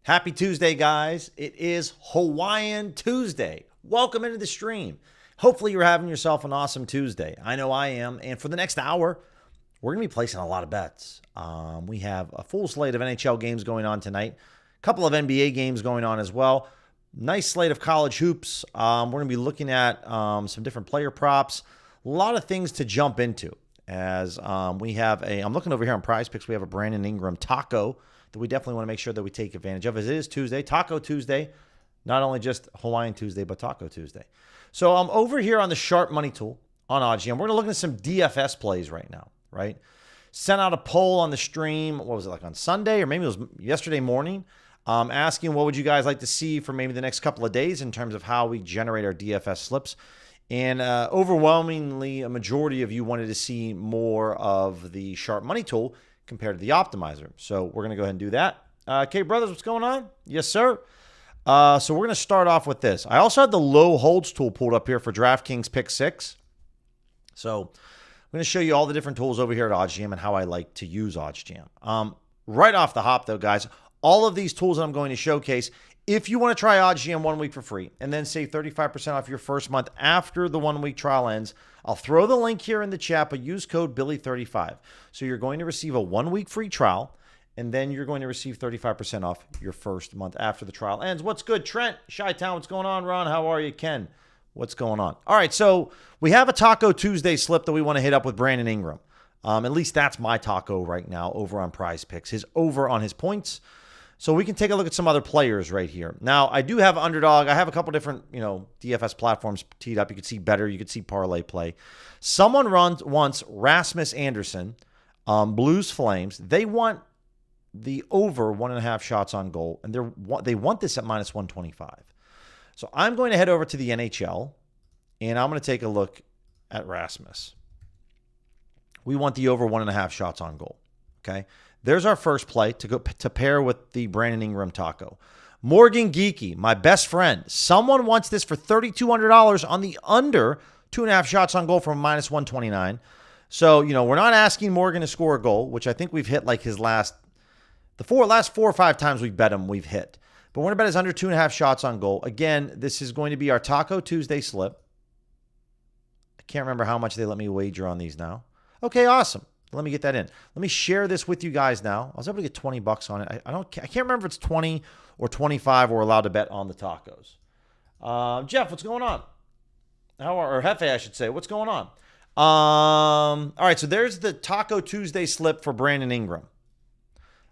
Happy Tuesday, guys. It is Hawaiian Tuesday. Welcome into the stream. Hopefully you're having yourself an awesome Tuesday. I know I am. And for the next hour, we're going to be placing a lot of bets. We have a full slate of NHL games going on tonight. A couple of NBA games going on as well. Nice slate of college hoops. We're going to be looking at some different player props. A lot of things to jump into. As we have I'm looking over here on PrizePicks. We have a Brandon Ingram taco that we definitely want to make sure that we take advantage of, as it is Tuesday, Taco Tuesday. Not only just Hawaiian Tuesday, but Taco Tuesday. So I'm over here on the Sharp Money tool on OddsJam. We're going to look at some DFS plays right now, right? Sent out a poll on the stream, what was it, like on Sunday, or maybe it was yesterday morning, asking what would you guys like to see for maybe the next couple of days in terms of how we generate our DFS slips. And overwhelmingly, a majority of you wanted to see more of the Sharp Money tool compared to the optimizer. So we're going to go ahead and do that. K Brothers, what's going on? Yes, sir. So we're going to start off with this. I also had the low holds tool pulled up here for DraftKings Pick 6. So I'm going to show you all the different tools over here at OddsJam and how I like to use OddsJam. Right off the hop, though, guys, all of these tools that I'm going to showcase, if you want to try OddsJam 1 week for free and then save 35% off your first month after the 1 week trial ends, I'll throw the link here in the chat, but use code Billy35. So you're going to receive a 1 week free trial, and then you're going to receive 35% off your first month after the trial ends. What's good, Trent? Chi-Town, what's going on? Ron, how are you? Ken, what's going on? All right, so we have a Taco Tuesday slip that we want to hit up with Brandon Ingram. At least that's my taco right now over on PrizePicks. His over on his points. So we can take a look at some other players right here. Now, I do have Underdog. I have a couple different, DFS platforms teed up. You could see Better. You could see Parlay Play. Someone wants Rasmus Anderson, Blues Flames. They want the over 1.5 shots on goal, and they want this at minus 125. So I'm going to head over to the NHL, and I'm going to take a look at Rasmus. We want the over 1.5 shots on goal, okay? There's our first play to pair with the Brandon Ingram taco. Morgan Geeky, my best friend. Someone wants this for $3,200 on the under 2.5 shots on goal from minus 129. So, we're not asking Morgan to score a goal, which I think we've hit like his last 4 or 5 times we've bet him, we've hit. But we're going to bet his under 2.5 shots on goal. Again, this is going to be our Taco Tuesday slip. I can't remember how much they let me wager on these now. Okay, awesome. Let me get that in. Let me share this with you guys now. I was able to get $20 on it. I can't remember if it's 20 or 25 we're allowed to bet on the tacos. Jeff, what's going on? Or Hefe, I should say. What's going on? All right, so there's the Taco Tuesday slip for Brandon Ingram.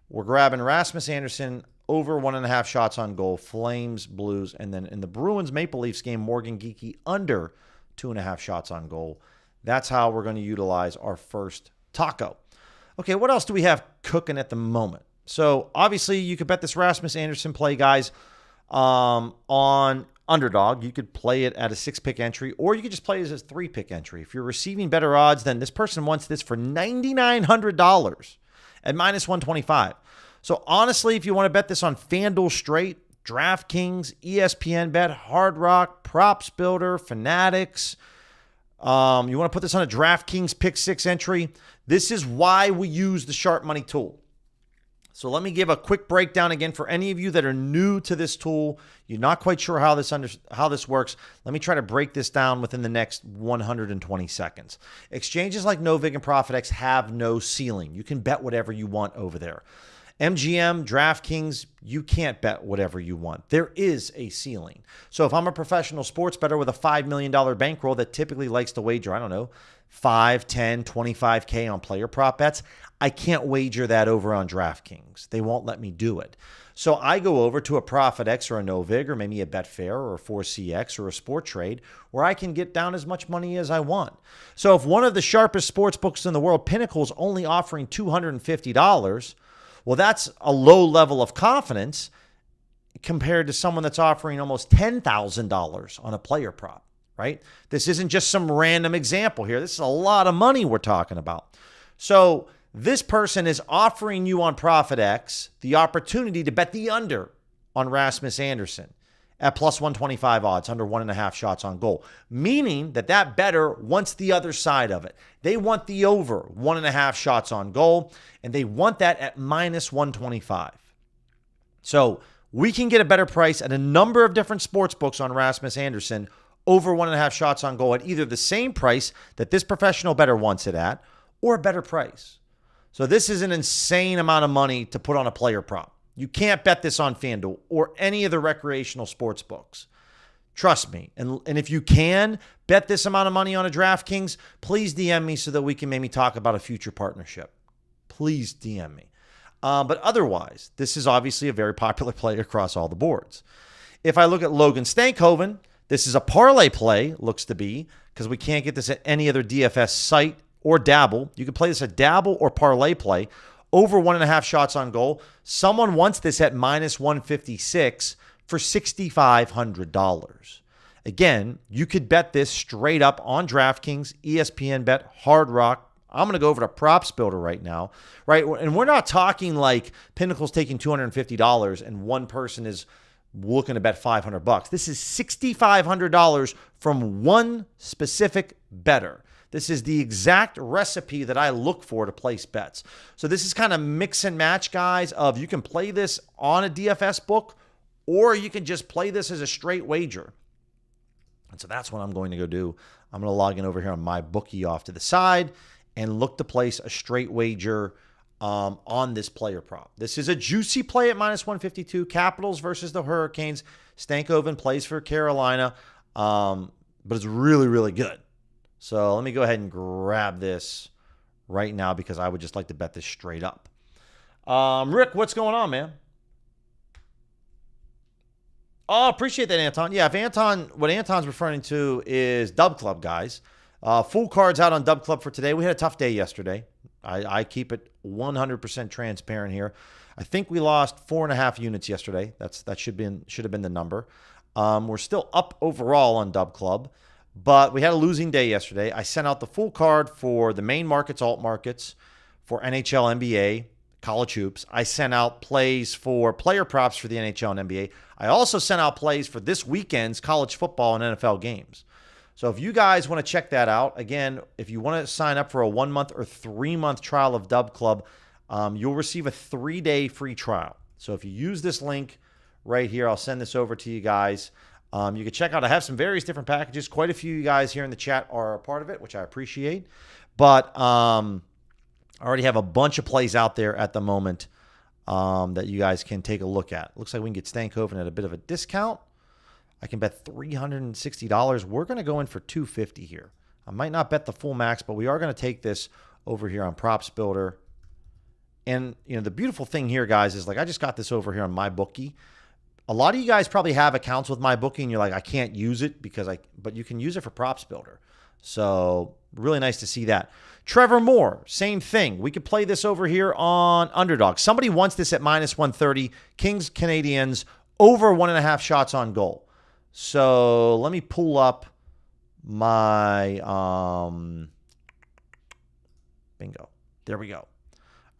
We're grabbing Rasmus Anderson over 1.5 shots on goal, Flames, Blues, and then in the Bruins Maple Leafs game, Morgan Geeky under 2.5 shots on goal. That's how we're going to utilize our first taco. Okay, what else do we have cooking at the moment? So obviously you could bet this Rasmus Anderson play, guys, on Underdog. You could play it at a 6-pick entry, or you could just play it as a 3-pick entry. If you're receiving better odds, then this person wants this for $9,900 at minus 125. So honestly, if you want to bet this on FanDuel straight, DraftKings, ESPN Bet, Hard Rock, Props Builder, Fanatics, you want to put this on a DraftKings Pick 6 entry, this is why we use the Sharp Money tool. So let me give a quick breakdown again for any of you that are new to this tool. You're not quite sure how this works. Let me try to break this down within the next 120 seconds. Exchanges like Novig and ProfitX have no ceiling. You can bet whatever you want over there. MGM, DraftKings, you can't bet whatever you want. There is a ceiling. So if I'm a professional sports bettor with a $5 million bankroll that typically likes to wager, I don't know, 5, 10, 25K on player prop bets, I can't wager that over on DraftKings. They won't let me do it. So I go over to a ProfitX or a Novig or maybe a Betfair or a 4CX or a Sport Trade where I can get down as much money as I want. So if one of the sharpest sports books in the world, Pinnacle, is only offering $250, well, that's a low level of confidence compared to someone that's offering almost $10,000 on a player prop, right? This isn't just some random example here. This is a lot of money we're talking about. So this person is offering you on ProfitX the opportunity to bet the under on Rasmus Anderson at plus 125 odds, under 1.5 shots on goal, meaning that bettor wants the other side of it. They want the over 1.5 shots on goal, and they want that at minus 125. So We can get a better price at a number of different sports books on Rasmus Anderson over 1.5 shots on goal at either the same price that this professional bettor wants it at or a better price. So this is an insane amount of money to put on a player prop. You can't bet this on FanDuel or any of the recreational sports books. Trust me. And if you can bet this amount of money on a DraftKings, please DM me so that we can maybe talk about a future partnership. Please DM me. But otherwise, this is obviously a very popular play across all the boards. If I look at Logan Stankoven, this is a parlay play, looks to be, because we can't get this at any other DFS site or Dabble. You can play this at Dabble or parlay play over 1.5 shots on goal. Someone wants this at minus 156 for $6,500. Again, you could bet this straight up on DraftKings, ESPN Bet, Hard Rock. I'm going to go over to Props Builder right now, right? And we're not talking like Pinnacle's taking $250 and one person is looking to bet $500. This is $6,500 from one specific bettor. This is the exact recipe that I look for to place bets. So this is kind of mix and match, guys, of you can play this on a DFS book or you can just play this as a straight wager. And so that's what I'm going to go do. I'm going to log in over here on my bookie off to the side and look to place a straight wager on this player prop. This is a juicy play at minus 152. Capitals versus the Hurricanes. Stankoven plays for Carolina, but it's really, really good. So let me go ahead and grab this right now because I would just like to bet this straight up. Rick, what's going on, man? Oh, appreciate that, Anton. Yeah, what Anton's referring to is Dub Club, guys. Full cards out on Dub Club for today. We had a tough day yesterday. I keep it 100% transparent here. I think we lost 4.5 units yesterday. That should have been the number. We're still up overall on Dub Club, but we had a losing day yesterday. I sent out the full card for the main markets, alt markets, for NHL, NBA, college hoops. I sent out plays for player props for the NHL and NBA. I also sent out plays for this weekend's college football and NFL games. So if you guys want to check that out, again, if you want to sign up for a 1-month or 3-month trial of Dub Club, you'll receive a 3-day free trial. So if you use this link right here, I'll send this over to you guys. You can check out, I have some various different packages. Quite a few of you guys here in the chat are a part of it, which I appreciate. But I already have a bunch of plays out there at the moment that you guys can take a look at. Looks like we can get Stankoven at a bit of a discount. I can bet $360. We're going to go in for $250 here. I might not bet the full max, but we are going to take this over here on Props Builder. And, the beautiful thing here, guys, is like I just got this over here on my bookie. A lot of you guys probably have accounts with my bookie, and you're like, I can't use it but you can use it for Props Builder. So really nice to see that. Trevor Moore, same thing. We could play this over here on Underdog. Somebody wants this at minus 130. Kings, Canadians, over 1.5 shots on goal. So let me pull up my bingo. There we go.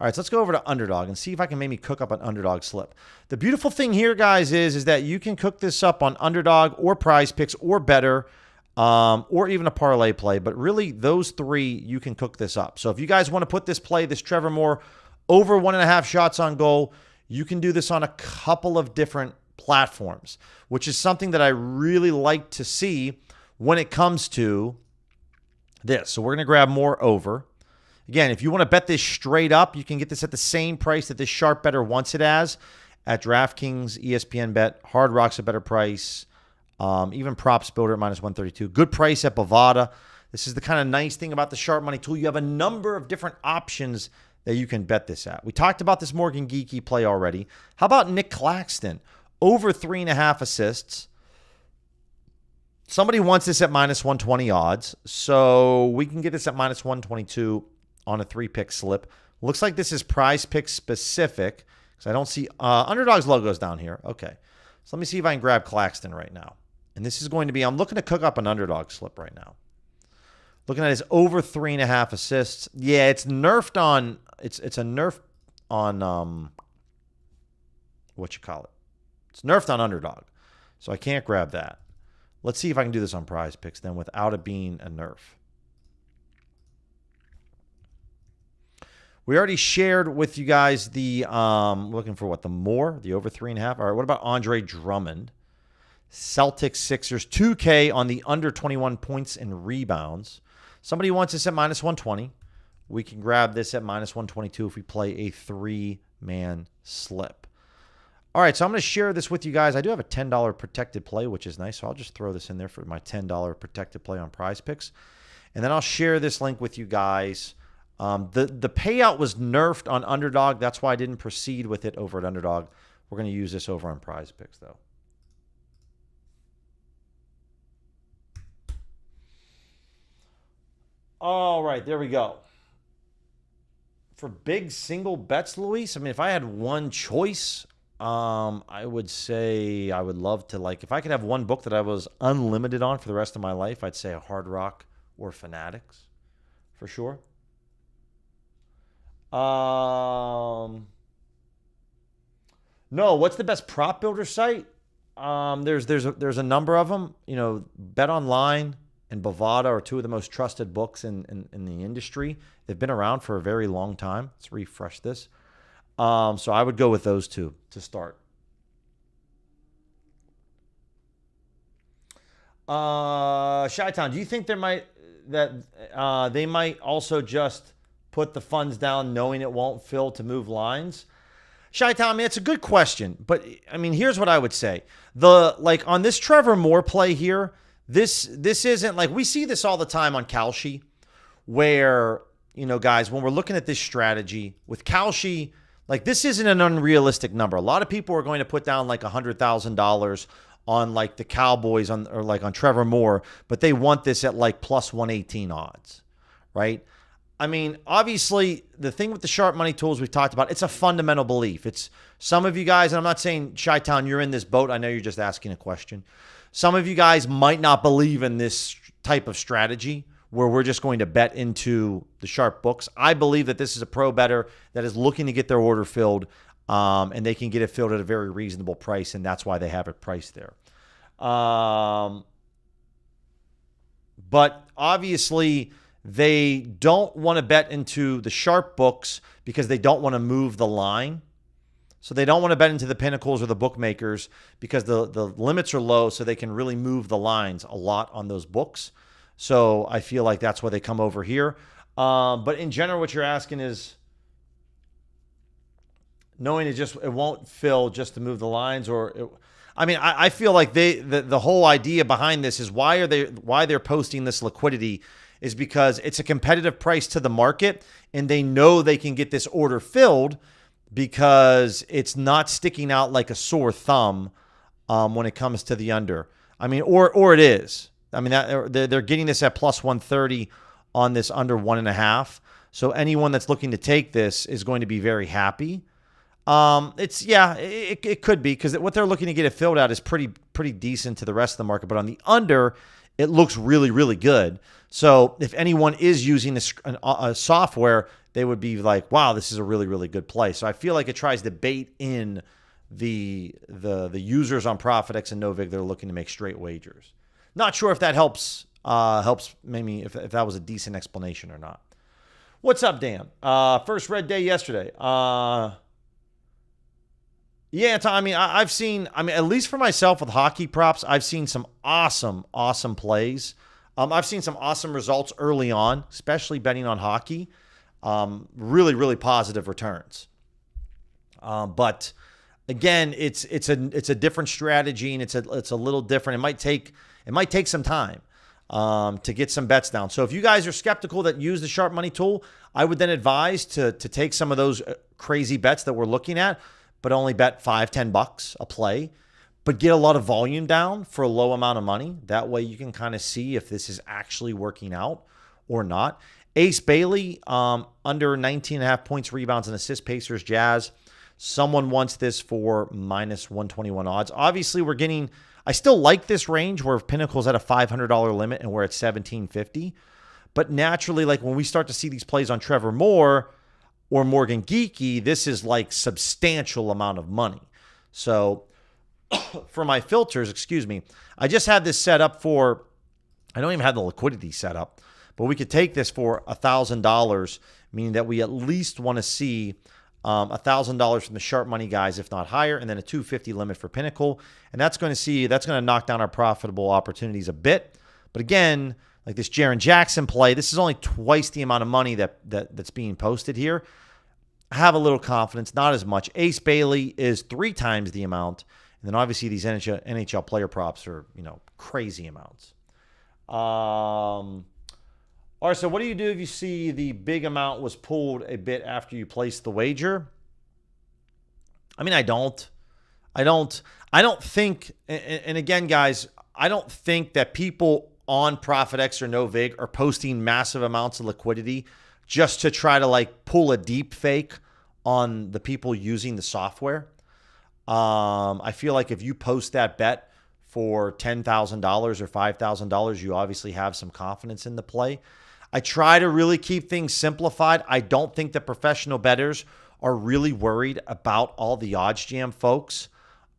All right, so let's go over to Underdog and see if I can maybe cook up an Underdog slip. The beautiful thing here, guys, is that you can cook this up on Underdog or PrizePicks or Better or even a parlay play. But really, those three, you can cook this up. So if you guys want to put this play, this Trevor Moore, over 1.5 shots on goal, you can do this on a couple of different platforms, which is something that I really like to see when it comes to this. So we're going to grab more over. Again, if you want to bet this straight up, you can get this at the same price that this sharp bettor wants it as at DraftKings, ESPN Bet, Hard Rock's a better price, even Props Builder at minus 132. Good price at Bovada. This is the kind of nice thing about the sharp money tool. You have a number of different options that you can bet this at. We talked about this Morgan Geeky play already. How about Nick Claxton? Over 3.5 assists. Somebody wants this at minus 120 odds. So we can get this at minus 122 on a 3-pick slip. Looks like this is PrizePicks specific because I don't see Underdog's logos down here. Okay. So let me see if I can grab Claxton right now. And this is going to be, I'm looking to cook up an Underdog slip right now. Looking at his over 3.5 assists. Yeah, it's nerfed on, it's a nerf on, what you call it. It's nerfed on Underdog. So I can't grab that. Let's see if I can do this on PrizePicks then without it being a nerf. We already shared with you guys the looking for what, the over 3.5. All right, what about Andre Drummond? Celtics, Sixers, 2K on the under 21 points and rebounds. Somebody wants this at minus 120. We can grab this at minus 122 if we play a 3-man slip. All right, so I'm going to share this with you guys. I do have a $10 protected play, which is nice. So I'll just throw this in there for my $10 protected play on PrizePicks. And then I'll share this link with you guys. The payout was nerfed on Underdog. That's why I didn't proceed with it over at Underdog. We're going to use this over on PrizePicks, though. All right, there we go. For big single bets, Luis, I mean, if I had one choice, I would say I would love to, like, if I could have one book that I was unlimited on for the rest of my life, I'd say a Hard Rock or Fanatics for sure. No, what's the best prop builder site? There's a number of them. You know, Bet Online and Bovada are two of the most trusted books in the industry. They've been around for a very long time. Let's refresh this. So I would go with those two to start. Chi-Town, do you think they might also just put the funds down knowing it won't fill to move lines? Chi-Town, I mean, it's a good question. But, I mean, here's what I would say. On this Trevor Moore play here, this isn't like, we see this all the time on Kalshi where, you know, guys, when we're looking at this strategy with Kalshi, like, this isn't an unrealistic number. A lot of people are going to put down like $100,000 on like the Cowboys on Trevor Moore, but they want this at like plus 118 odds, right? I mean, obviously, the thing with the sharp money tools we've talked about, it's a fundamental belief. It's some of you guys, and I'm not saying, Chi-Town, you're in this boat. I know you're just asking a question. Some of you guys might not believe in this type of strategy where we're just going to bet into the sharp books. I believe that this is a pro bettor that is looking to get their order filled, and they can get it filled at a very reasonable price, and that's why they have it priced there. But obviously, they don't want to bet into the sharp books because they don't want to move the line. So they don't want to bet into the pinnacles or the bookmakers because the limits are low, so they can really move the lines a lot on those books. So I feel like that's why they come over here. But in general, what you're asking is knowing it won't fill just to move the lines, I feel like the whole idea behind this is why they're posting this liquidity is because it's a competitive price to the market, and they know they can get this order filled because it's not sticking out like a sore thumb when it comes to the under. I mean, or it is. I mean, they're getting this at plus 130 on this under 1.5. So anyone that's looking to take this is going to be very happy. It could be because what they're looking to get it filled out is pretty decent to the rest of the market. But on the under, it looks really, really good. So if anyone is using a software, they would be like, wow, this is a really, really good play. So I feel like it tries to bait in the users on ProfitX and Novig that are looking to make straight wagers. Not sure if that helps maybe if that was a decent explanation or not. What's up, Dan? First red day yesterday. I've seen, at least for myself with hockey props, I've seen some awesome plays. I've seen some awesome results early on, especially betting on hockey. Really, really positive returns. But again, it's a different strategy, and it's a little different. It might take some time to get some bets down. So if you guys are skeptical that use the sharp money tool, I would then advise to take some of those crazy bets that we're looking at, but only bet $5-10 a play, but get a lot of volume down for a low amount of money. That way you can kind of see if this is actually working out or not. Ace Bailey, under 19.5 points, rebounds, and assists, Pacers, Jazz. Someone wants this for minus 121 odds. Obviously, I still like this range where Pinnacle's at a $500 limit and we're at $1,750. But naturally, like when we start to see these plays on Trevor Moore or Morgan Geeky, this is like substantial amount of money. So for my filters, I just had this set up for, I don't even have the liquidity set up, but we could take this for $1,000 meaning that we at least want to see $1,000 from the sharp money guys, if not higher, and then a $250 limit for Pinnacle. And that's going to knock down our profitable opportunities a bit. But again, like this Jaren Jackson play, this is only twice the amount of money that's being posted here. I have a little confidence, not as much. Ace Bailey is 3 times the amount. And then obviously these NHL player props are, crazy amounts. All right, so what do you do if you see the big amount was pulled a bit after you placed the wager? I mean, I don't think, and again, guys, I don't think that people on ProfitX or NoVig are posting massive amounts of liquidity just to try to pull a deep fake on the people using the software. I feel like if you post that bet for $10,000 or $5,000, you obviously have some confidence in the play. I try to really keep things simplified. I don't think the professional bettors are really worried about all the odds jam folks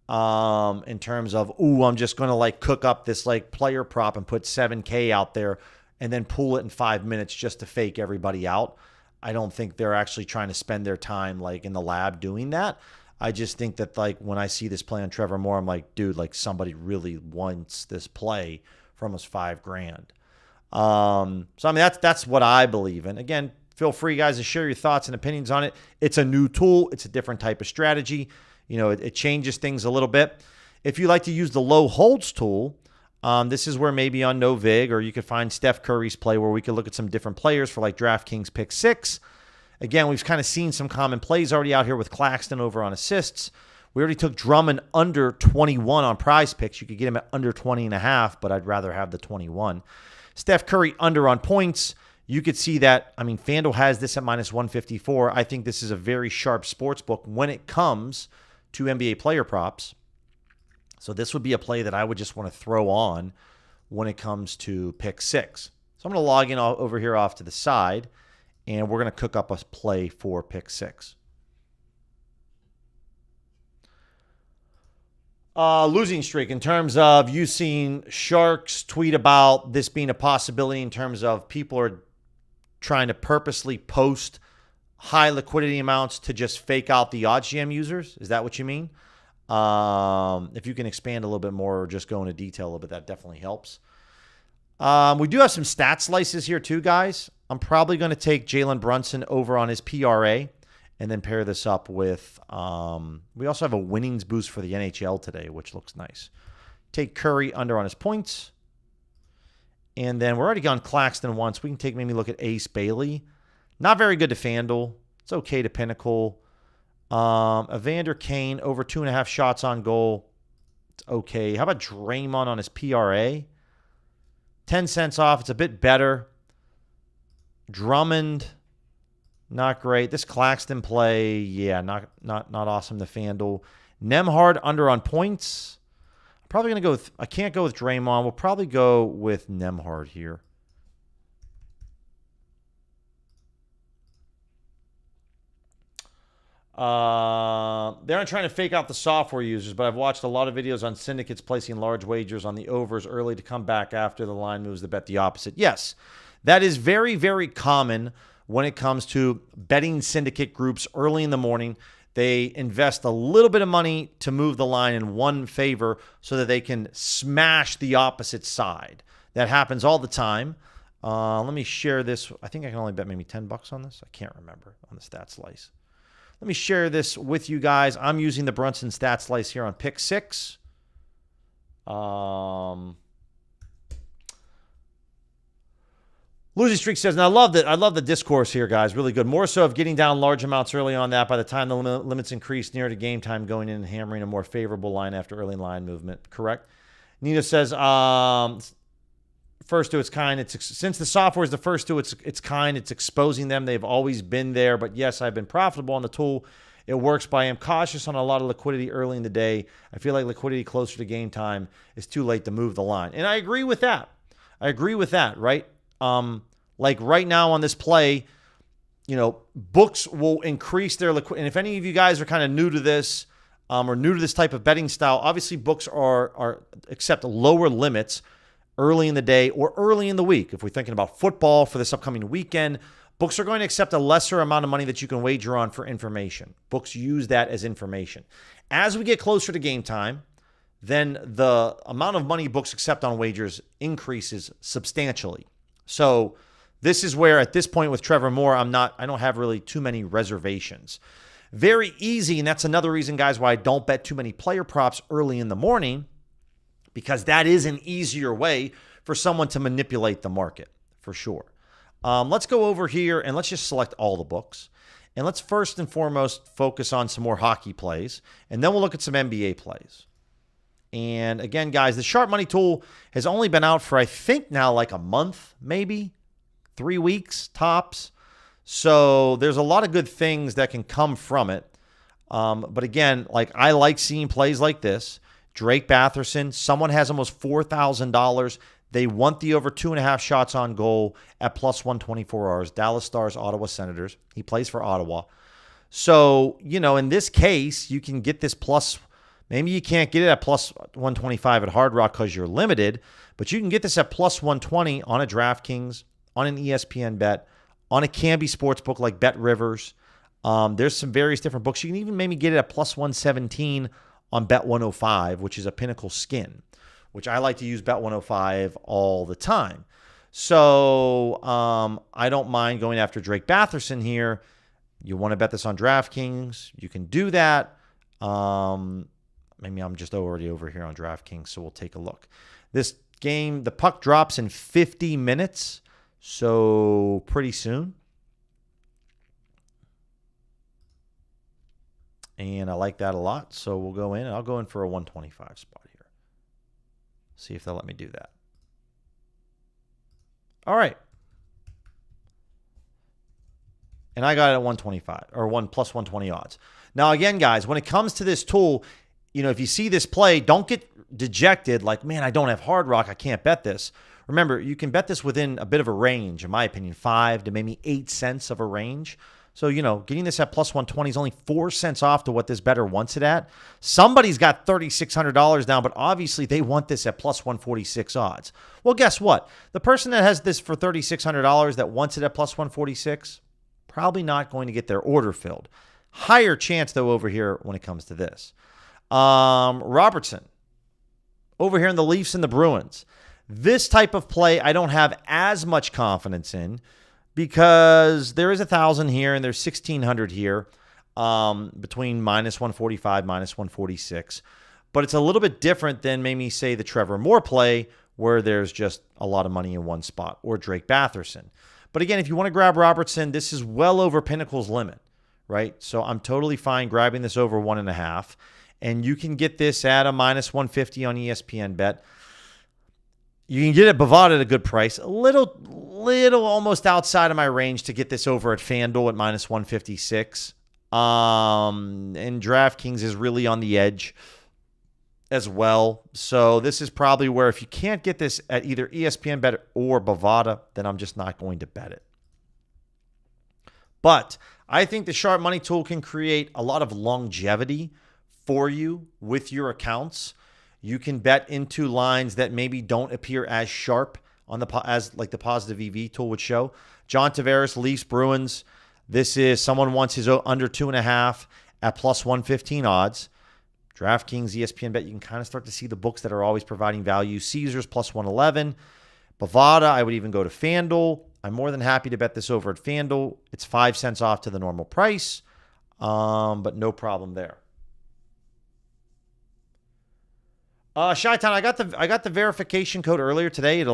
in terms of, I'm just going to cook up this player prop and put 7K out there and then pull it in 5 minutes just to fake everybody out. I don't think they're actually trying to spend their time in the lab doing that. I just think that when I see this play on Trevor Moore, I'm like, dude, somebody really wants this play for almost $5,000. So I mean, that's what I believe in. Again, feel free, guys, to share your thoughts and opinions on it. It's a new tool. It's a different type of strategy. It changes things a little bit. If you like to use the low holds tool, this is where maybe on NoVig, or you could find Steph Curry's play where we could look at some different players for DraftKings pick 6. Again, we've kind of seen some common plays already out here with Claxton over on assists. We already took Drummond under 21 on PrizePicks. You could get him at under 20.5, but I'd rather have the 21. Steph Curry under on points. You could see that. I mean, FanDuel has this at minus 154. I think this is a very sharp sports book when it comes to NBA player props. So this would be a play that I would just want to throw on when it comes to pick 6. So I'm going to log in over here off to the side, and we're going to cook up a play for pick 6. Losing streak, in terms of you seeing Sharks tweet about this being a possibility in terms of people are trying to purposely post high liquidity amounts to just fake out the OddsJam users. Is that what you mean? If you can expand a little bit more or just go into detail a little bit, that definitely helps. We do have some stat slices here too, guys. I'm probably going to take Jalen Brunson over on his PRA and then pair this up with, we also have a winnings boost for the NHL today, which looks nice. Take Curry under on his points. And then we're already gone Claxton once. We can take maybe look at Ace Bailey. Not very good to FanDuel. It's okay to Pinnacle. Evander Kane over 2.5 shots on goal. It's okay. How about Draymond on his PRA? 10 cents off. It's a bit better. Drummond, not great. This Claxton play, yeah, not awesome to FanDuel. Nembhard under on points. I'm probably going to go with, I can't go with Draymond. We'll probably go with Nembhard here. They aren't trying to fake out the software users, but I've watched a lot of videos on syndicates placing large wagers on the overs early to come back after the line moves to bet the opposite. Yes, that is very, very common when it comes to betting syndicate groups early in the morning. They invest a little bit of money to move the line in one favor so that they can smash the opposite side. That happens all the time. Let me share this. I think I can only bet maybe $10 on this. I can't remember on the stat slice. Let me share this with you guys. I'm using the Brunson stat slice here on pick 6. Losing streak says, and I love the discourse here, guys. Really good. More so of getting down large amounts early on that by the time the limits increase near to game time, going in and hammering a more favorable line after early line movement. Correct. Nina says, first to its kind. Since the software is the first to its kind, it's exposing them. They've always been there. But yes, I've been profitable on the tool. It works, but I am cautious on a lot of liquidity early in the day. I feel like liquidity closer to game time is too late to move the line. And I agree with that. Right? Like right now on this play, books will increase their liquidity. And if any of you guys are kind of new to this or new to this type of betting style, obviously books are accept lower limits early in the day or early in the week. If we're thinking about football for this upcoming weekend, Books are going to accept a lesser amount of money that you can wager on for information. Books use that as information. As we get closer to game time, then the amount of money books accept on wagers increases substantially. So this is where, at this point with Trevor Moore, I don't have really too many reservations. Very easy, and that's another reason, guys, why I don't bet too many player props early in the morning, because that is an easier way for someone to manipulate the market, for sure. Let's go over here, and let's just select all the books. And let's first and foremost focus on some more hockey plays, and then we'll look at some NBA plays. And again, guys, the Sharp Money tool has only been out for, I think now, like a month, maybe 3 weeks tops. So there's a lot of good things that can come from it. But again, like, I like seeing plays like this. Drake Batherson, someone has almost $4,000. They want the over 2.5 shots on goal at plus 124 Rs. Dallas Stars, Ottawa Senators. He plays for Ottawa. So, in this case, you can get this plus. Maybe you can't get it at plus 125 at Hard Rock because you're limited, but you can get this at plus 120 on a DraftKings, on an ESPN bet, on a Canby Sportsbook like Bet Rivers. There's some various different books. You can even maybe get it at plus 117 on Bet 105, which is a Pinnacle skin, which I like to use Bet 105 all the time. So I don't mind going after Drake Batherson here. You want to bet this on DraftKings, you can do that. Maybe I'm just already over here on DraftKings, so we'll take a look. This game, the puck drops in 50 minutes, so pretty soon. And I like that a lot, so we'll go in, and I'll go in for a 125 spot here. See if they'll let me do that. All right. And I got it at 125, or plus 120 odds. Now, again, guys, when it comes to this tool, if you see this play, don't get dejected like, man, I don't have Hard Rock, I can't bet this. Remember, you can bet this within a bit of a range, in my opinion, 5 to maybe 8 cents of a range. So, getting this at plus 120 is only 4 cents off to what this bettor wants it at. Somebody's got $3,600 down, but obviously they want this at plus 146 odds. Well, guess what? The person that has this for $3,600 that wants it at plus 146, probably not going to get their order filled. Higher chance, though, over here when it comes to this. Robertson, over here in the Leafs and the Bruins. This type of play I don't have as much confidence in because there is 1,000 here and there's 1,600 here between minus 145, minus 146. But it's a little bit different than maybe, say, the Trevor Moore play where there's just a lot of money in one spot, or Drake Batherson. But again, if you want to grab Robertson, this is well over Pinnacle's limit, right? So I'm totally fine grabbing this over 1.5. And you can get this at a minus 150 on ESPN bet. You can get it Bovada at a good price. A little almost outside of my range to get this over at FanDuel at minus 156. And DraftKings is really on the edge as well. So this is probably where if you can't get this at either ESPN bet or Bovada, then I'm just not going to bet it. But I think the Sharp Money tool can create a lot of longevity for you with your accounts. You can bet into lines that maybe don't appear as sharp on as like the positive EV tool would show. John Tavares, Leafs, Bruins. This is someone wants his under 2.5 at plus 115 odds. DraftKings, ESPN bet, you can kind of start to see the books that are always providing value. Caesars plus 111. Bovada, I would even go to FanDuel. I'm more than happy to bet this over at FanDuel. It's 5 cents off to the normal price, but no problem there. Chi-Town, I got the verification code earlier today. I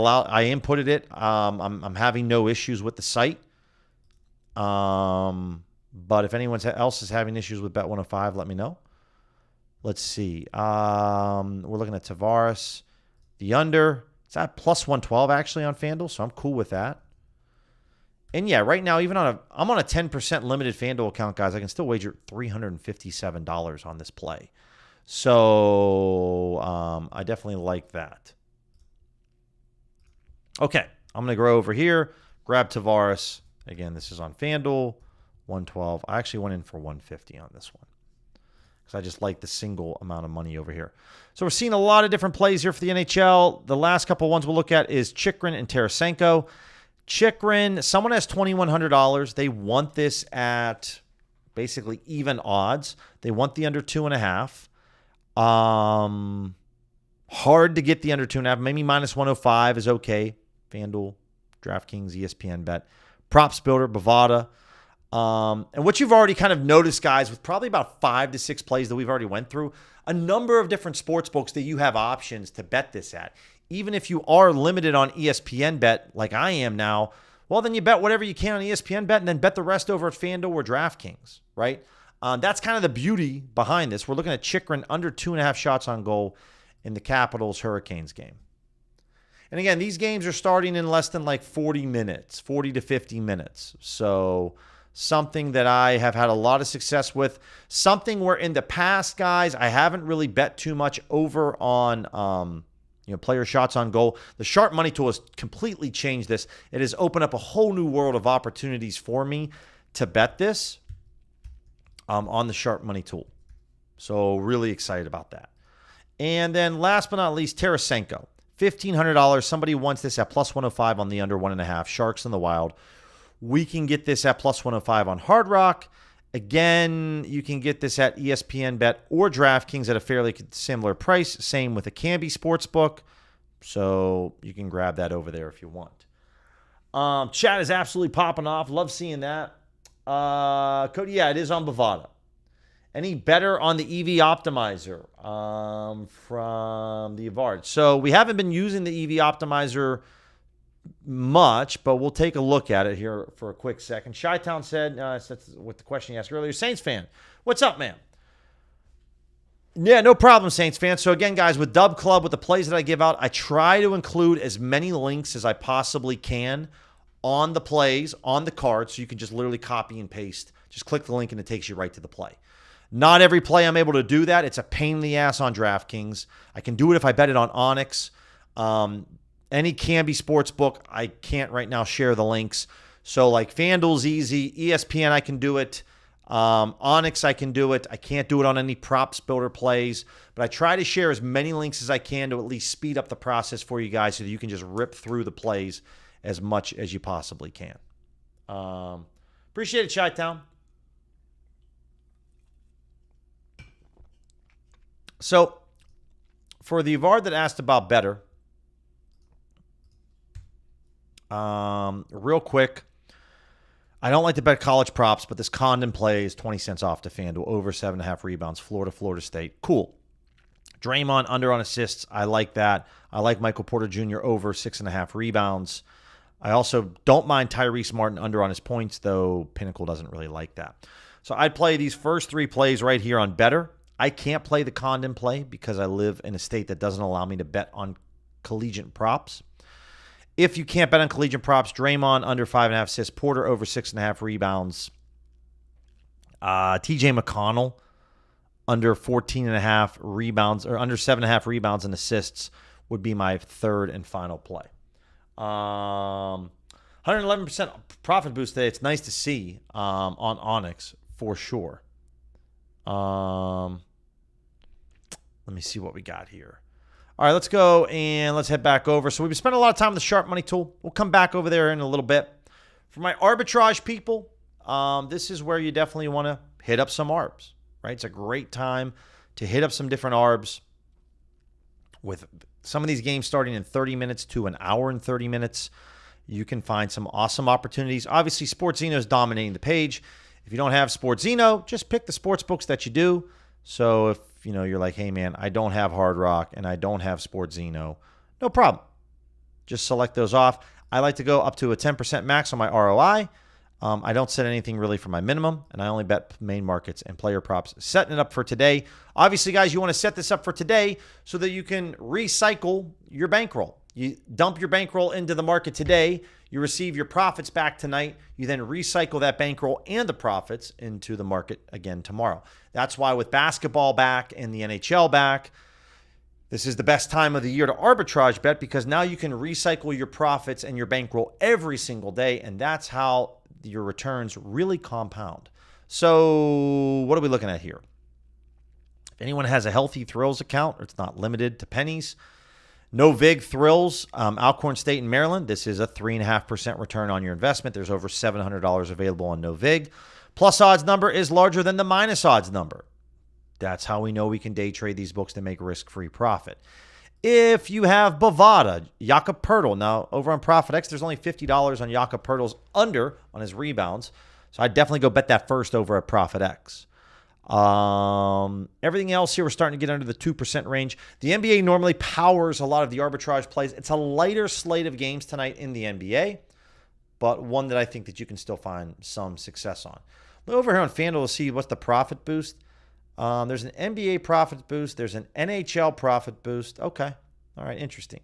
inputted it. I'm having no issues with the site. But if anyone else is having issues with Bet 105, let me know. Let's see. We're looking at Tavares. The under. It's at plus 112 actually on FanDuel, so I'm cool with that. And yeah, right now, I'm on a 10% limited FanDuel account, guys. I can still wager $357 on this play. So I definitely like that. Okay, I'm going to go over here, grab Tavares. Again, this is on FanDuel, 112. I actually went in for 150 on this one because I just like the single amount of money over here. So we're seeing a lot of different plays here for the NHL. The last couple ones we'll look at is Chychrun and Tarasenko. Chikrin, someone has $2,100. They want this at basically even odds. They want the under 2.5. Hard to get the under 2.5. Maybe minus 105 is okay. FanDuel, DraftKings, ESPN bet. Props Builder, Bovada. And what you've already kind of noticed, guys, with probably about 5 to 6 plays that we've already went through, a number of different sports books that you have options to bet this at. Even if you are limited on ESPN bet, like I am now, well, then you bet whatever you can on ESPN bet and then bet the rest over at FanDuel or DraftKings, right? That's kind of the beauty behind this. We're looking at Chikrin under 2.5 shots on goal in the Capitals-Hurricanes game. And again, these games are starting in less than like 40 minutes, 40 to 50 minutes. So something that I have had a lot of success with. Something where in the past, guys, I haven't really bet too much over on player shots on goal. The Sharp Money Tool has completely changed this. It has opened up a whole new world of opportunities for me to bet this on the Sharp Money Tool. So really excited about that. And then last but not least, Tarasenko. $1,500. Somebody wants this at plus 105 on the under 1.5. Sharks in the Wild. We can get this at plus 105 on Hard Rock. Again, you can get this at ESPN Bet or DraftKings at a fairly similar price. Same with a Canby Sportsbook. So you can grab that over there if you want. Chat is absolutely popping off. Love seeing that. Cody, yeah, it is on Bovada. Any better on the EV Optimizer from the Avard? So we haven't been using the EV Optimizer much, but we'll take a look at it here for a quick second. Chi-Town said, that's what the question he asked earlier, Saints fan, what's up, man? Yeah, no problem, Saints fan. So again, guys, with Dub Club, with the plays that I give out, I try to include as many links as I possibly can on the plays, on the card, so you can just literally copy and paste. Just click the link and it takes you right to the play. Not every play I'm able to do that. It's a pain in the ass on DraftKings. I can do it if I bet it on Onyx. Any Canby Sportsbook, I can't right now share the links. So like FanDuel's easy. ESPN, I can do it. Onyx, I can do it. I can't do it on any props builder plays. But I try to share as many links as I can to at least speed up the process for you guys so that you can just rip through the plays as much as you possibly can. Appreciate it, Chi-Town. So, for the Avard that asked about better, real quick, I don't like to bet college props, but this Condon play is 20 cents off to FanDuel, over 7.5 rebounds, Florida State. Cool. Draymond under on assists, I like that. I like Michael Porter Jr. over 6.5 rebounds. I also don't mind Tyrese Martin under on his points, though Pinnacle doesn't really like that. So I'd play these first 3 plays right here on better. I can't play the Condon play because I live in a state that doesn't allow me to bet on collegiate props. If you can't bet on collegiate props, Draymond under 5.5 assists, Porter over 6.5 rebounds, TJ McConnell under 14.5 rebounds or under 7.5 rebounds and assists would be my third and final play. 111% profit boost today. It's nice to see on Onyx for sure. Let me see what we got here. All right, let's go and let's head back over. So we've spent a lot of time on the Sharp Money Tool. We'll come back over there in a little bit. For my arbitrage people, this is where you definitely want to hit up some arbs, right? It's a great time to hit up some different arbs with some of these games starting in 30 minutes to an hour and 30 minutes. You can find some awesome opportunities. Obviously, Sportzino is dominating the page. If you don't have Sportzino, just pick the sports books that you do. So if you're like, hey man, I don't have Hard Rock and I don't have Sportzino, no problem. Just select those off. I like to go up to a 10% max on my ROI. I don't set anything really for my minimum, and I only bet main markets and player props. Setting it up for today. Obviously, guys, you want to set this up for today so that you can recycle your bankroll. You dump your bankroll into the market today. You receive your profits back tonight. You then recycle that bankroll and the profits into the market again tomorrow. That's why with basketball back and the NHL back, this is the best time of the year to arbitrage bet because now you can recycle your profits and your bankroll every single day, and that's how your returns really compound. So what are we looking at here? If anyone has a Healthy Thrills account, or it's not limited to pennies, No Vig Thrills, Alcorn State in Maryland. This is a 3.5% return on your investment. There's over $700 available on No Vig. Plus odds number is larger than the minus odds number. That's how we know we can day trade these books to make risk-free profit. If you have Bovada, Jakob Poeltl. Now, over on ProfitX, there's only $50 on Jakob Poeltl's under on his rebounds. So I'd definitely go bet that first over at ProfitX. Everything else here, we're starting to get under the 2% range. The NBA normally powers a lot of the arbitrage plays. It's a lighter slate of games tonight in the NBA, but one that I think that you can still find some success on. Look over here on FanDuel to see what's the profit boost. There's an NBA profit boost. There's an NHL profit boost. Okay. All right. Interesting.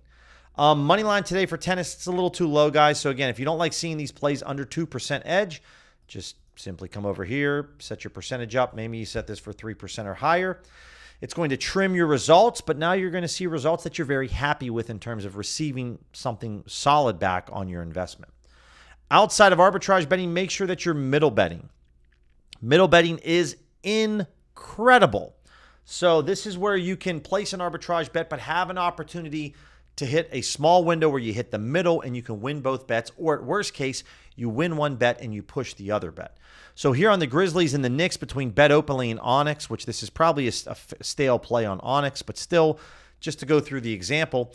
Money line today for tennis, it's a little too low, guys. So again, if you don't like seeing these plays under 2% edge, just simply come over here, set your percentage up. Maybe you set this for 3% or higher. It's going to trim your results, but now you're going to see results that you're very happy with in terms of receiving something solid back on your investment. Outside of arbitrage betting, make sure that you're middle betting. Middle betting is incredible. So this is where you can place an arbitrage bet, but have an opportunity to hit a small window where you hit the middle and you can win both bets, or at worst case, you win one bet and you push the other bet. So here on the Grizzlies and the Knicks between Bet Openly and Onyx, which this is probably a stale play on Onyx, but still, just to go through the example,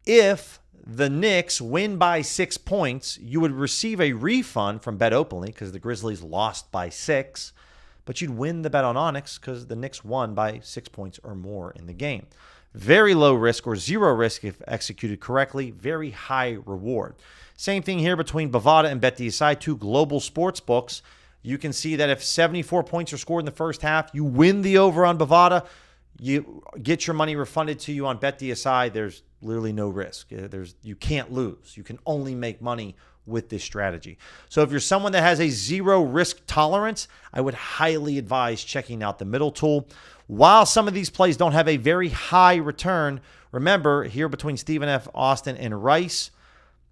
if the Knicks win by 6 points, you would receive a refund from Bet Openly because the Grizzlies lost by 6, but you'd win the bet on Onyx because the Knicks won by 6 points or more in the game. Very low risk or zero risk if executed correctly. Very high reward. Same thing here between Bovada and BetDSI, two global sports books. You can see that if 74 points are scored in the first half, you win the over on Bovada, you get your money refunded to you on BetDSI. There's literally no risk. You can't lose. You can only make money with this strategy. So if you're someone that has a zero risk tolerance, I would highly advise checking out the middle tool. While some of these plays don't have a very high return, remember here between Stephen F. Austin and Rice,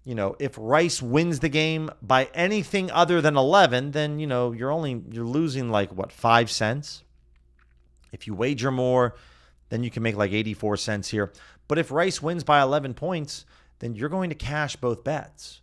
if Rice wins the game by anything other than 11, then, you're losing like what, 5 cents? If you wager more, then you can make like 84 cents here. But if Rice wins by 11 points, then you're going to cash both bets.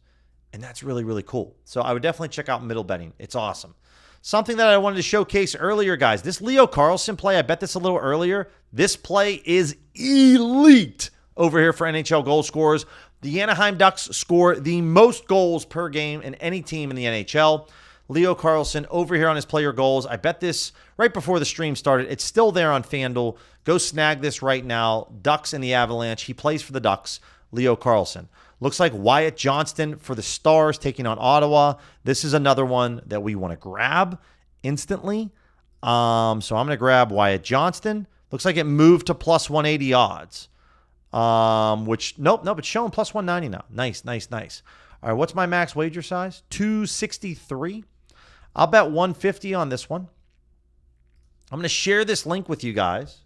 And that's really, really cool. So I would definitely check out middle betting. It's awesome. Something that I wanted to showcase earlier, guys. This Leo Carlsson play, I bet this a little earlier. This play is elite over here for NHL goal scorers. The Anaheim Ducks score the most goals per game in any team in the NHL. Leo Carlsson over here on his player goals. I bet this right before the stream started. It's still there on FanDuel. Go snag this right now. Ducks and the Avalanche. He plays for the Ducks, Leo Carlsson. Looks like Wyatt Johnston for the Stars taking on Ottawa. This is another one that we want to grab instantly. So I'm going to grab Wyatt Johnston. Looks like it moved to plus 180 odds. Nope, it's showing plus 190 now. Nice. All right, what's my max wager size? 263. I'll bet 150 on this one. I'm going to share this link with you guys.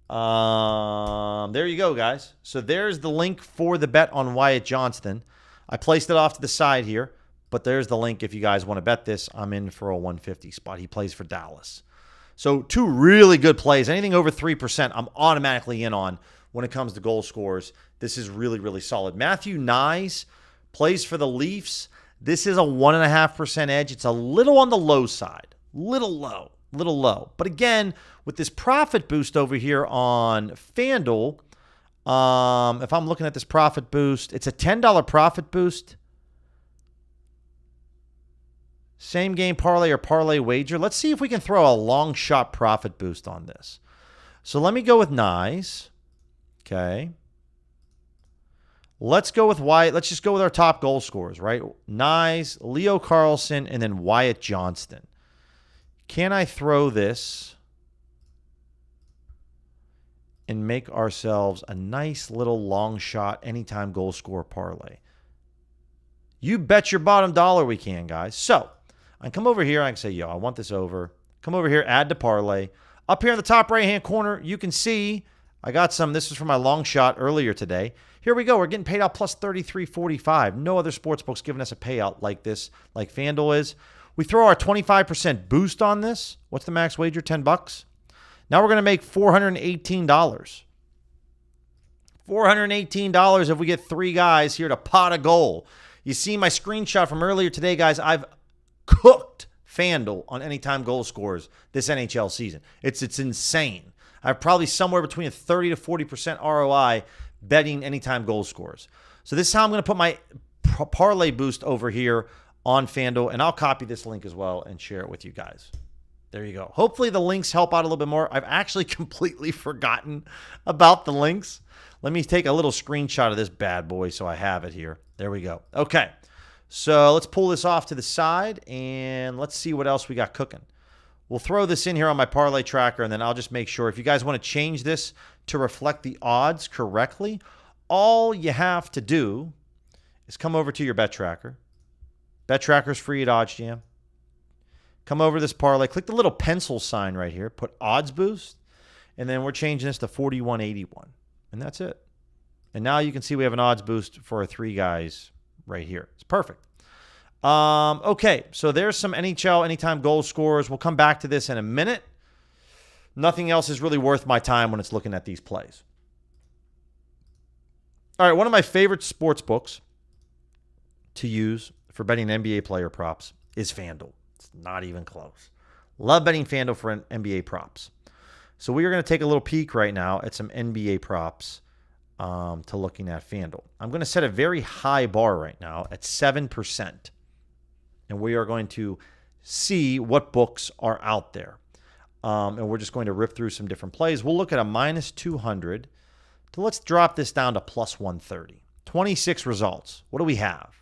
There you go, guys. So there's the link for the bet on Wyatt Johnston. I placed it off to the side here, but there's the link if you guys want to bet this. I'm in for a 150 spot. He plays for Dallas. So two really good plays. Anything over 3%, I'm automatically in on when it comes to goal scorers. This is really, really solid. Matthew Nyes plays for the Leafs. This is a 1.5% edge. It's a little on the low side. Little low. But again, with this profit boost over here on FanDuel, if I'm looking at this profit boost, it's a $10 profit boost. Same game parlay or parlay wager. Let's see if we can throw a long shot profit boost on this. So let me go with Nyes. Okay. Let's go with Wyatt. Let's just go with our top goal scorers, right? Nyes, Leo Carlsson, and then Wyatt Johnston. Can I throw this and make ourselves a nice little long shot anytime goal scorer parlay? You bet your bottom dollar we can, guys. So I can come over here. I can say, I want this over. Come over here, add to parlay. Up here in the top right-hand corner, you can see I got some. This is for my long shot earlier today. Here we go. We're getting paid out plus 33.45. No other sportsbook's giving us a payout like this, like FanDuel is. We throw our 25% boost on this. What's the max wager? $10. Now we're going to make $418. $418 if we get 3 guys here to pot a goal. You see my screenshot from earlier today, guys. I've cooked FanDuel on anytime goal scores this NHL season. It's insane. I have probably somewhere between a 30 to 40% ROI betting anytime goal scores. So this is how I'm going to put my parlay boost over here on FanDuel, and I'll copy this link as well and share it with you guys. There you go. Hopefully the links help out a little bit more. I've actually completely forgotten about the links. Let me take a little screenshot of this bad boy so I have it here. There we go. Okay, so let's pull this off to the side, and let's see what else we got cooking. We'll throw this in here on my parlay tracker, and then I'll just make sure. If you guys want to change this to reflect the odds correctly, all you have to do is come over to your bet tracker. Bet tracker's free at OddsJam. Come over to this parlay. Click the little pencil sign right here. Put odds boost, and then we're changing this to 4181, and that's it. And now you can see we have an odds boost for our 3 guys right here. It's perfect. Okay, so there's some NHL anytime goal scorers. We'll come back to this in a minute. Nothing else is really worth my time when it's looking at these plays. All right, one of my favorite sports books to use for betting NBA player props is FanDuel. It's not even close. Love betting FanDuel for NBA props. So we are going to take a little peek right now at some NBA props to looking at FanDuel. I'm going to set a very high bar right now at 7%. And we are going to see what books are out there. And we're just going to rip through some different plays. We'll look at a minus 200. So let's drop this down to plus 130. 26 results. What do we have?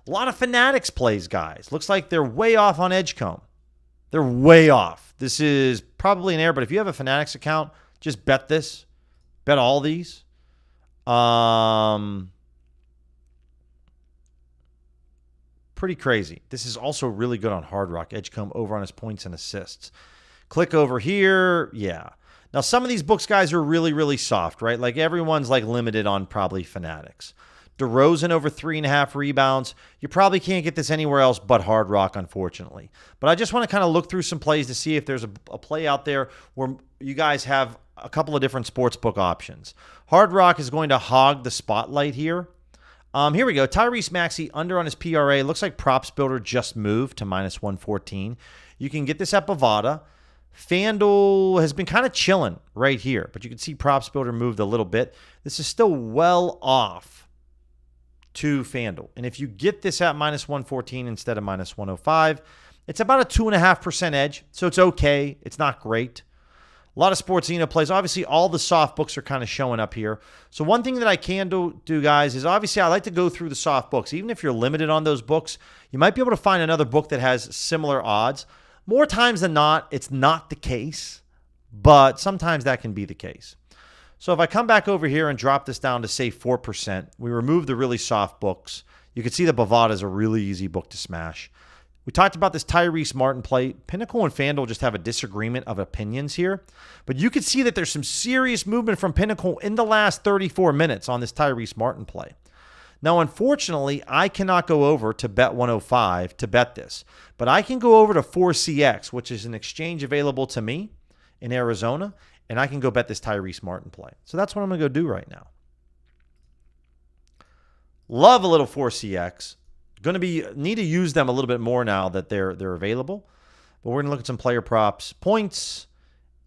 A lot of Fanatics plays, guys. Looks like they're way off on Edgecombe. They're way off. This is probably an error, but if you have a Fanatics account, just bet this. Bet all these. Pretty crazy. This is also really good on Hard Rock. Edgecombe over on his points and assists. Click over here. Yeah. Now, some of these books, guys, are really, really soft, right? Like everyone's like limited on probably Fanatics. DeRozan over 3.5 rebounds. You probably can't get this anywhere else but Hard Rock, unfortunately. But I just want to kind of look through some plays to see if there's a play out there where you guys have a couple of different sportsbook options. Hard Rock is going to hog the spotlight here. Here we go. Tyrese Maxey under on his PRA. Looks like Props Builder just moved to minus 114. You can get this at Bovada. FanDuel has been kind of chilling right here, but you can see Props Builder moved a little bit. This is still well off to FanDuel. And if you get this at minus 114 instead of minus 105, it's about a 2.5% edge. So it's okay. It's not great. A lot of Sportsino plays. Obviously, all the soft books are kind of showing up here. So one thing that I can do, guys, is obviously I like to go through the soft books. Even if you're limited on those books, you might be able to find another book that has similar odds. More times than not, it's not the case, but sometimes that can be the case. So if I come back over here and drop this down to, say, 4%, we remove the really soft books. You can see that Bovada is a really easy book to smash. We talked about this Tyrese Martin play. Pinnacle and FanDuel just have a disagreement of opinions here. But you can see that there's some serious movement from Pinnacle in the last 34 minutes on this Tyrese Martin play. Now, unfortunately, I cannot go over to Bet 105 to bet this. But I can go over to 4CX, which is an exchange available to me in Arizona, and I can go bet this Tyrese Martin play. So that's what I'm going to go do right now. Love a little 4CX. Need to use them a little bit more now that they're available. But we're going to look at some player props, points,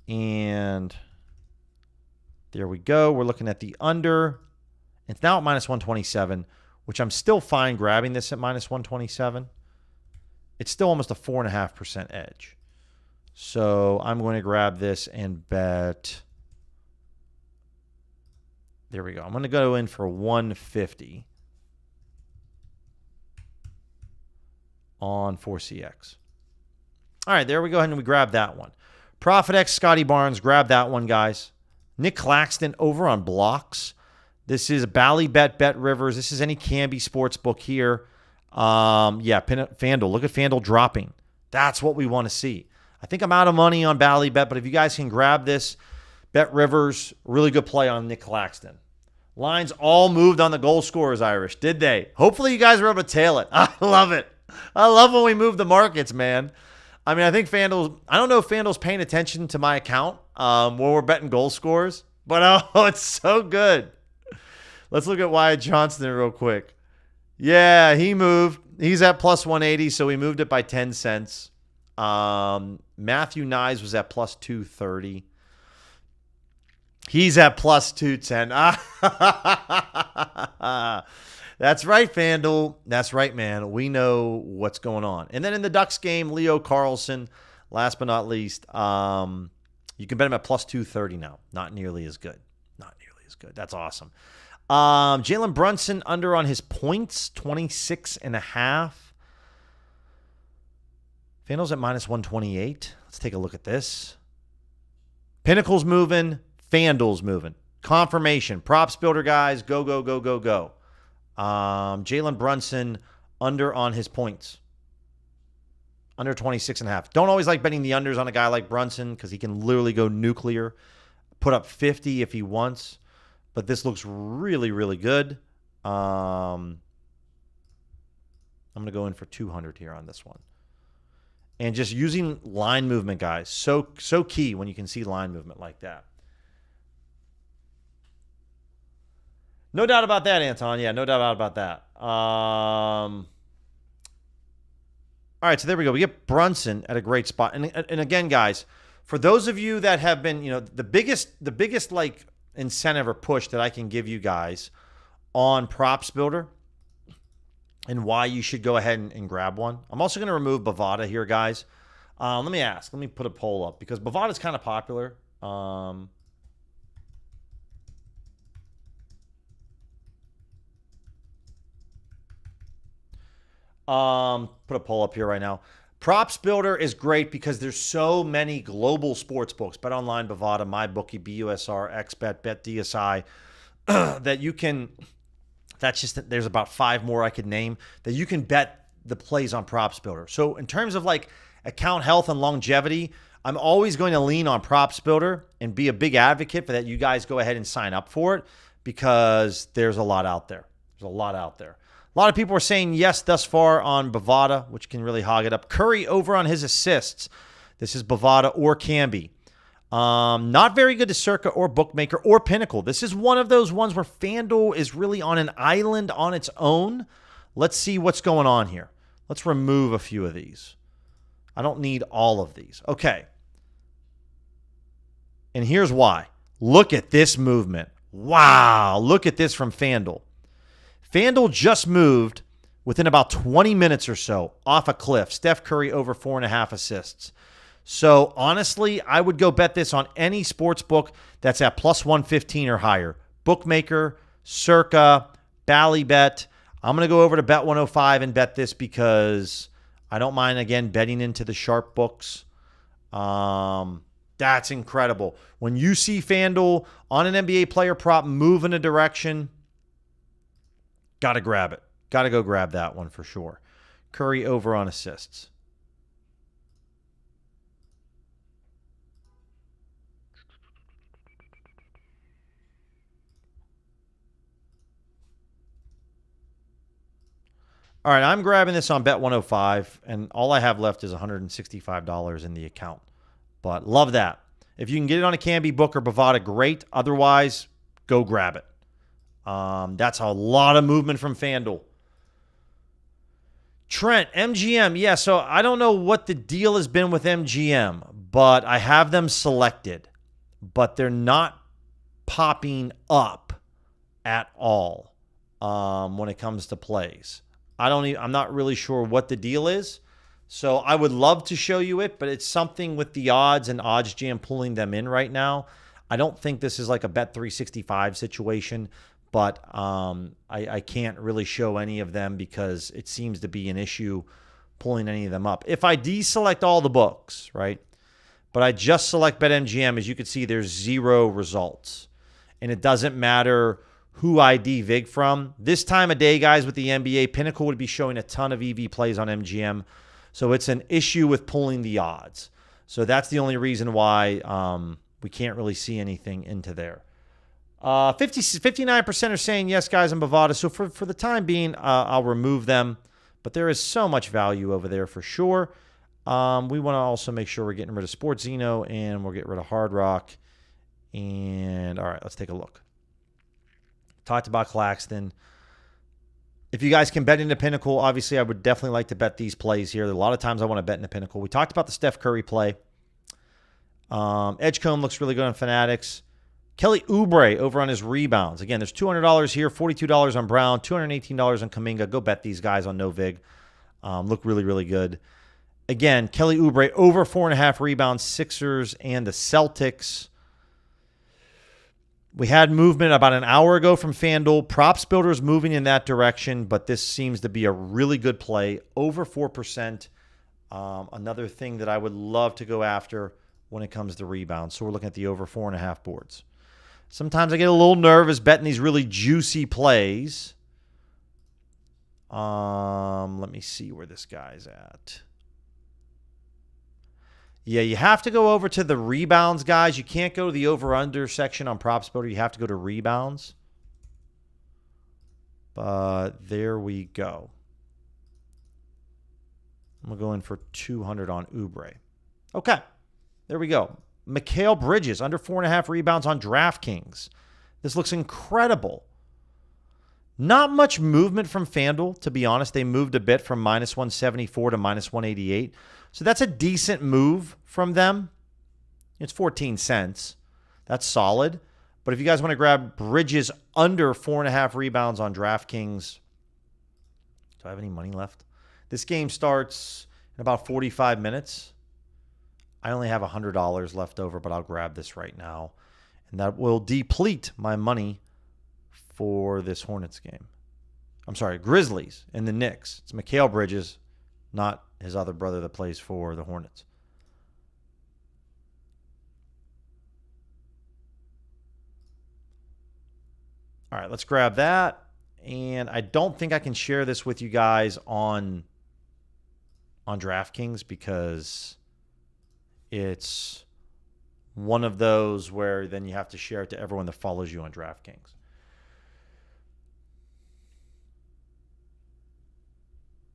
and there we go. We're looking at the under. It's now at minus 127, which I'm still fine grabbing this at minus 127. It's still almost a 4.5% edge. So I'm going to grab this and bet. There we go. I'm going to go in for 150 on 4CX. All right, there we go ahead and we grab that one. ProfitX, Scotty Barnes, grab that one, guys. Nick Claxton over on blocks. This is Ballybet, Bet Rivers. This is any Canby sports book here. FanDuel. Look at FanDuel dropping. That's what we want to see. I think I'm out of money on Ballybet, but if you guys can grab this, Bet Rivers, really good play on Nick Claxton. Lines all moved on the goal scorers, Irish, did they? Hopefully you guys were able to tail it. I love it. I love when we move the markets, man. I mean, I think I don't know if FanDuel's paying attention to my account when we're betting goal scores, but oh, it's so good. Let's look at Wyatt Johnston real quick. Yeah, he moved. He's at plus 180, so we moved it by 10 cents. Matthew Nyes was at plus 230. He's at plus 210. That's right, FanDuel. That's right, man. We know what's going on. And then in the Ducks game, Leo Carlson, last but not least, you can bet him at plus 230 now. Not nearly as good. Not nearly as good. That's awesome. Jalen Brunson under on his points, 26.5. FanDuel's at minus 128. Let's take a look at this. Pinnacle's moving. FanDuel's moving. Confirmation. Props builder, guys. Go, go, go, go, go. Jalen Brunson under on his points. Under 26.5. Don't always like betting the unders on a guy like Brunson because he can literally go nuclear. Put up 50 if he wants. But this looks really, really good. I'm going to go in for 200 here on this one. And just using line movement, guys. So key when you can see line movement like that. No doubt about that, Anton. Yeah, no doubt about that. All right, so there we go. We get Brunson at a great spot. And again, guys, for those of you that have been, the biggest like incentive or push that I can give you guys on Props Builder and why you should go ahead and grab one. I'm also going to remove Bovada here, guys. Let me put a poll up because Bovada is kind of popular. Put a poll up here right now. Props Builder is great because there's so many global sports books. BetOnline, Bovada, MyBookie, BUSR, XBet, BetDSI, that you can, there's about 5 more I could name, that you can bet the plays on Props Builder. So in terms of like account health and longevity, I'm always going to lean on Props Builder and be a big advocate for that. You guys go ahead and sign up for it because there's a lot out there. There's a lot out there. A lot of people are saying yes thus far on Bovada, which can really hog it up. Curry over on his assists. This is Bovada or Camby. Not very good to Circa or Bookmaker or Pinnacle. This is one of those ones where FanDuel is really on an island on its own. Let's see what's going on here. Let's remove a few of these. I don't need all of these. Okay. And here's why. Look at this movement. Wow. Look at this from FanDuel. FanDuel just moved within about 20 minutes or so off a cliff. Steph Curry over 4.5 assists. So honestly, I would go bet this on any sports book that's at plus 115 or higher. Bookmaker, Circa, Ballybet. I'm going to go over to Bet 105 and bet this because I don't mind, again, betting into the sharp books. That's incredible. When you see FanDuel on an NBA player prop move in a direction, got to grab it. Got to go grab that one for sure. Curry over on assists. All right, I'm grabbing this on Bet 105, and all I have left is $165 in the account. But love that. If you can get it on a Camby book or Bovada, great. Otherwise, go grab it. That's a lot of movement from FanDuel. Trent, MGM. Yeah, so I don't know what the deal has been with MGM, but I have them selected. But they're not popping up at all when it comes to plays. I'm not really sure what the deal is. So I would love to show you it, but it's something with the odds and OddsJam pulling them in right now. I don't think this is like a Bet365 situation, but I can't really show any of them because it seems to be an issue pulling any of them up. If I deselect all the books, right, but I just select BetMGM, as you can see, there's 0 results. And it doesn't matter who I DVIG from. This time of day, guys, with the NBA, Pinnacle would be showing a ton of EV plays on MGM. So it's an issue with pulling the odds. So that's the only reason why we can't really see anything into there. 59% are saying yes, guys, on Bovada. So for the time being, I'll remove them. But there is so much value over there for sure. We want to also make sure we're getting rid of Sports Zeno and we'll get rid of Hard Rock. And all right, let's take a look. Talked about Claxton. If you guys can bet into Pinnacle, obviously I would definitely like to bet these plays here. A lot of times I want to bet into Pinnacle. We talked about the Steph Curry play. Edgecombe looks really good on Fanatics. Kelly Oubre over on his rebounds. Again, there's $200 here, $42 on Brown, $218 on Kuminga. Go bet these guys on NoVig. Look really, really good. Again, Kelly Oubre over 4.5 rebounds, Sixers and the Celtics. We had movement about an hour ago from FanDuel. Props builders moving in that direction, but this seems to be a really good play. Over 4%. Another thing that I would love to go after when it comes to rebounds. So we're looking at the over 4.5 boards. Sometimes I get a little nervous betting these really juicy plays. Let me see where this guy's at. Yeah, you have to go over to the rebounds, guys. You can't go to the over-under section on Props Builder. You have to go to rebounds. But there we go. I'm going to go in for 200 on Oubre. Okay, there we go. Mikal Bridges, under 4.5 rebounds on DraftKings. This looks incredible. Not much movement from FanDuel, to be honest. They moved a bit from -174 to -188. So that's a decent move from them. It's 14 cents. That's solid. But if you guys want to grab Bridges under 4.5 rebounds on DraftKings, do I have any money left? This game starts in about 45 minutes. I only have $100 left over, but I'll grab this right now. And that will deplete my money for this Hornets game. I'm sorry, Grizzlies and the Knicks. It's Mikal Bridges, not his other brother that plays for the Hornets. All right, let's grab that. And I don't think I can share this with you guys on DraftKings because it's one of those where then you have to share it to everyone that follows you on DraftKings.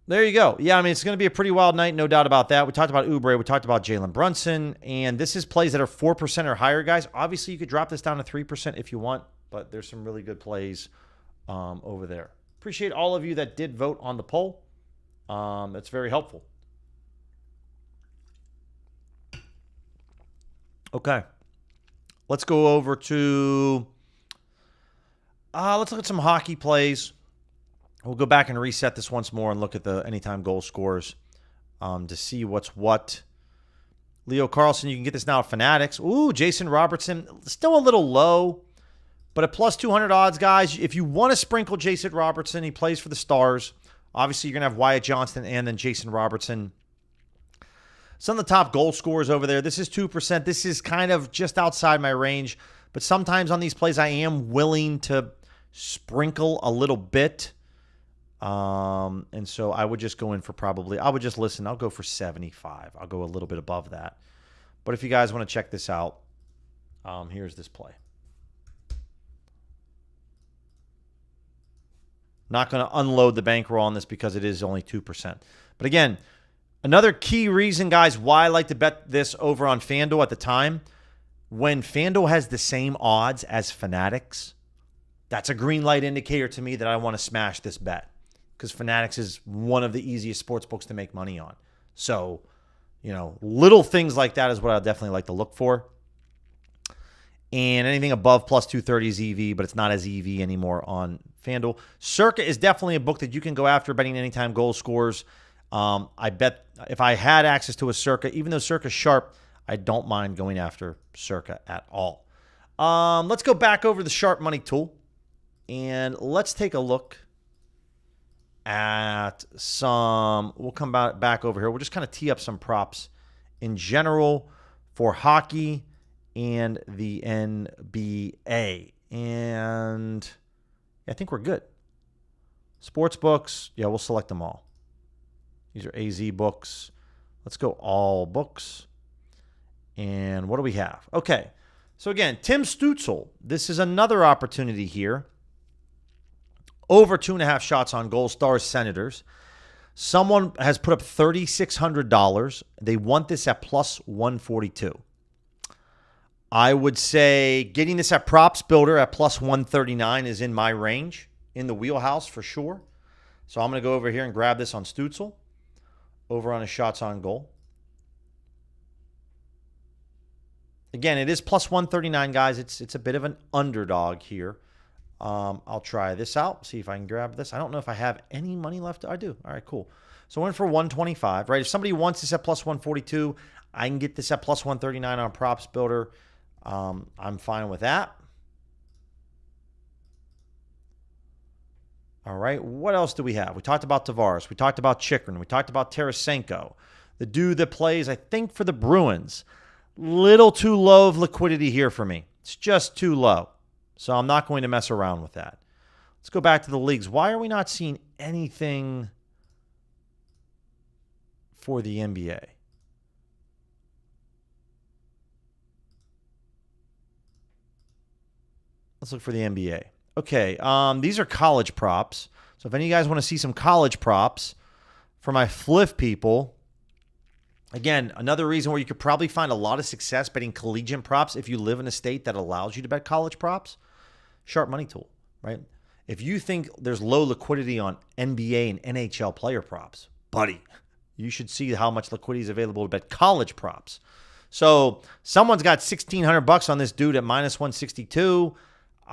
There you go. Yeah, I mean, it's going to be a pretty wild night, no doubt about that. We talked about Oubre. We talked about Jalen Brunson. And this is plays that are 4% or higher, guys. Obviously, you could drop this down to 3% if you want, but there's some really good plays over there. Appreciate all of you that did vote on the poll. It's very helpful. Okay. Let's go over to... let's look at some hockey plays. We'll go back and reset this once more and look at the anytime goal scores to see what's what. Leo Carlson, you can get this now at Fanatics. Ooh, Jason Robertson, still a little low, but at plus 200 odds, guys. If you want to sprinkle Jason Robertson, he plays for the Stars. Obviously, you're going to have Wyatt Johnston and then Jason Robertson. Some of the top goal scorers over there. This is 2%. This is kind of just outside my range, but sometimes on these plays, I am willing to sprinkle a little bit. And so I would just go in for I'll go for 75. I'll go a little bit above that. But if you guys want to check this out, here's this play. Not going to unload the bankroll on this because it is only 2%. But again, another key reason, guys, why I like to bet this over on FanDuel at the time, when FanDuel has the same odds as Fanatics, that's a green light indicator to me that I want to smash this bet. Because Fanatics is one of the easiest sports books to make money on. So, little things like that is what I definitely like to look for. And anything above plus 230 is EV, but it's not as EV anymore on FanDuel. Circa is definitely a book that you can go after betting anytime goal scores. I bet if I had access to a Circa, even though Circa's sharp, I don't mind going after Circa at all. Let's go back over the Sharp Money tool. And let's take a look at we'll come back over here. We'll just kind of tee up some props in general for hockey and the NBA. And I think we're good. Sports books, yeah, we'll select them all. These are AZ books. Let's go all books. And what do we have? Okay. So again, Tim Stutzel. This is another opportunity here. Over 2.5 shots on goal. Stars Senators. Someone has put up $3,600. They want this at plus 142. I would say getting this at Props Builder at plus 139 is in my range, in the wheelhouse for sure. So I'm going to go over here and grab this on Stutzel, over on his shots on goal. Again, it is plus 139, guys. It's a bit of an underdog here. I'll try this out, see if I can grab this. I don't know if I have any money left. I do. All right, cool. So I went for 125, right? If somebody wants this at plus 142, I can get this at plus 139 on Props Builder. I'm fine with that. All right, what else do we have? We talked about Tavares. We talked about Chikrin. We talked about Tarasenko, the dude that plays, I think, for the Bruins. Little too low of liquidity here for me. It's just too low. So I'm not going to mess around with that. Let's go back to the leagues. Why are we not seeing anything for the NBA? Let's look for the NBA. Okay, these are college props. So if any of you guys want to see some college props for my Fliff people, again, another reason where you could probably find a lot of success betting collegiate props if you live in a state that allows you to bet college props, Sharp Money Tool, right? If you think there's low liquidity on NBA and NHL player props, buddy, you should see how much liquidity is available to bet college props. So someone's got $1,600 on this dude at minus 162.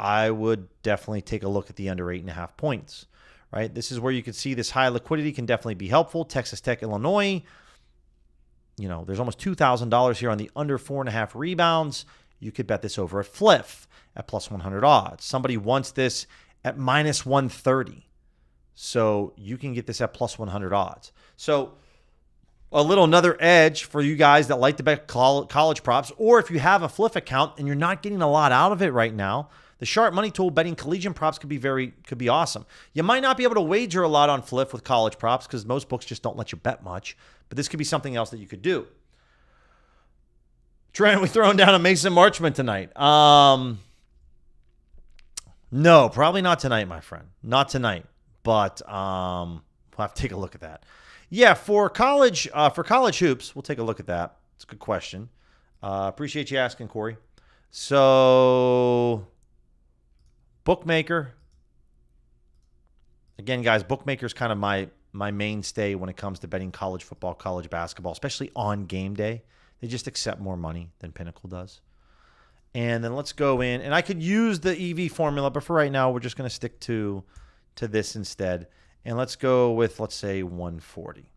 I would definitely take a look at the under 8.5 points, right? This is where you can see this high liquidity can definitely be helpful. Texas Tech, Illinois, you know, there's almost $2,000 here on the under 4.5 rebounds. You could bet this over at Fliff at plus 100 odds. Somebody wants this at minus 130. So you can get this at plus 100 odds. So another edge for you guys that like to bet college props, or if you have a Fliff account and you're not getting a lot out of it right now, the Sharp Money Tool betting collegiate props could be awesome. You might not be able to wager a lot on Fliff with college props because most books just don't let you bet much, but this could be something else that you could do. Trent, we throwing down a Mason Marchman tonight? No, probably not tonight, my friend. Not tonight, but we'll have to take a look at that. Yeah, for college hoops, we'll take a look at that. It's a good question. Appreciate you asking, Corey. So, bookmaker. Again, guys, bookmaker is kind of my mainstay when it comes to betting college football, college basketball, especially on game day. They just accept more money than Pinnacle does. And then let's go in. And I could use the EV formula, but for right now, we're just going to stick to this instead. And let's go with, let's say, 140.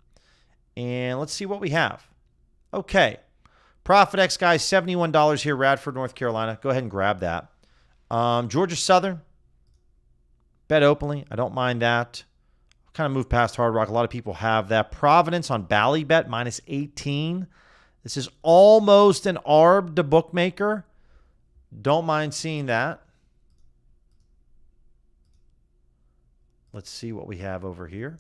And let's see what we have. Okay. ProfitX, guys, $71 here, Radford, North Carolina. Go ahead and grab that. Georgia Southern, bet openly. I don't mind that. Kind of move past Hard Rock. A lot of people have that. Providence on Ballybet, minus 18. This is almost an ARB to bookmaker. Don't mind seeing that. Let's see what we have over here.